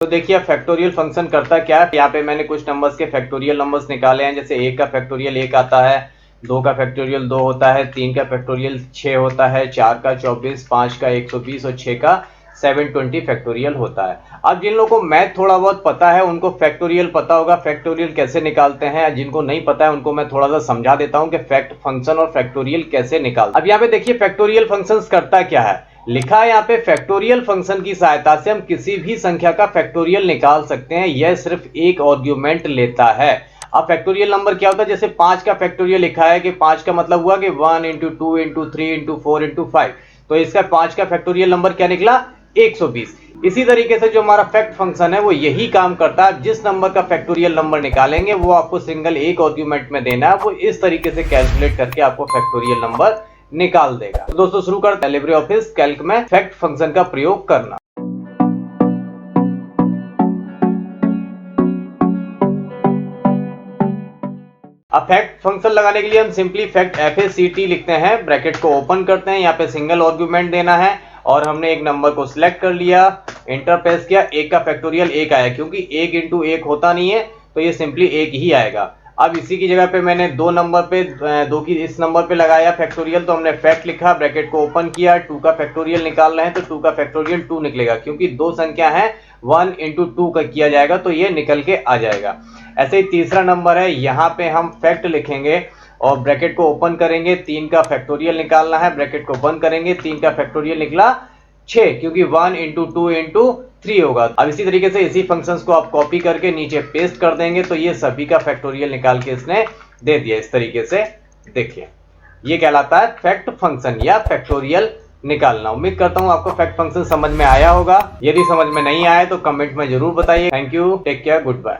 तो देखिए factorial function करता क्या है। यहाँ पे मैंने कुछ नंबर्स के फैक्टोरियल नंबर्स निकाले हैं। जैसे 1 का फैक्टोरियल 1 आता है, 2 का फैक्टोरियल 2 होता है, 3 का फैक्टोरियल 6 होता है, 4 का 24, 5 का 120 और 6 का 720 फैक्टोरियल होता है। अब जिन लोगों को मैथ थोड़ा बहुत पता है उनको फैक्टोरियल पता होगा, फैक्टोरियल कैसे निकालते हैं। जिनको नहीं पता है उनको मैं थोड़ा सा समझा देता हूं कि फैक्ट फंक्शन और फैक्टोरियल कैसे निकालते हैं। अब यहाँ पे देखिए फैक्टोरियल फंक्शन करता क्या है। लिखा है यहाँ पे फैक्टोरियल फंक्शन की सहायता से हम किसी भी संख्या का फैक्टोरियल निकाल सकते हैं। यह सिर्फ एक आर्गुमेंट लेता है। अब फैक्टोरियल नंबर क्या होता है, जैसे 5 का फैक्टोरियल लिखा है कि 5 का मतलब हुआ कि 1 इंटू 2 इंटू 3 इंटू 4 इंटू 5, तो इसका 5 का फैक्टोरियल नंबर क्या निकला 120। इसी तरीके से जो हमारा फैक्ट फंक्शन है वो यही काम करता है। जिस नंबर का फैक्टोरियल नंबर निकालेंगे वो आपको सिंगल एक आर्गुमेंट में देना है, वो इस तरीके से कैलकुलेट करके आपको फैक्टोरियल नंबर निकाल देगा। तो दोस्तों शुरू करते हैं लिब्रे ऑफिस कैल्क में फैक्ट फंक्शन का प्रयोग करना। अब फैक्ट फंक्शन लगाने के लिए हम सिंपली फैक्ट FACT लिखते हैं, ब्रैकेट को ओपन करते हैं। यहाँ पे सिंगल आर्गुमेंट देना है और हमने एक नंबर को सिलेक्ट कर लिया, इंटर प्रेस किया। 1 का फैक्टोरियल 1 आया, क्योंकि 1 इंटू 1 होता नहीं है तो ये सिंपली 1 ही आएगा। अब इसी की जगह पे मैंने 2 नंबर पे 2 की इस नंबर पे लगाया फैक्टोरियल, तो हमने फैक्ट लिखा, ब्रैकेट को ओपन किया। 2 का फैक्टोरियल निकाल रहे हैं तो 2 का फैक्टोरियल 2 निकलेगा, क्योंकि दो संख्या है 1 इंटू 2 का किया जाएगा तो ये निकल के आ जाएगा। ऐसे ही तीसरा नंबर है, यहाँ पे हम फैक्ट लिखेंगे और ब्रैकेट को ओपन करेंगे। 3 का फैक्टोरियल निकालना है, ब्रैकेट को बंद करेंगे। 3 का फैक्टोरियल निकला 6, क्योंकि 1 इंटू 2 इंटू 3 होगा। अब इसी तरीके से इसी फंक्शंस को आप कॉपी करके नीचे पेस्ट कर देंगे तो ये सभी का फैक्टोरियल निकाल के इसने दे दिया। इस तरीके से देखिए ये कहलाता है फैक्ट फंक्शन या फैक्टोरियल निकालना। उम्मीद करता हूं आपको फैक्ट फंक्शन समझ में आया होगा। यदि समझ में नहीं आया तो कमेंट में जरूर बताइए। Thank you, take care, good bye.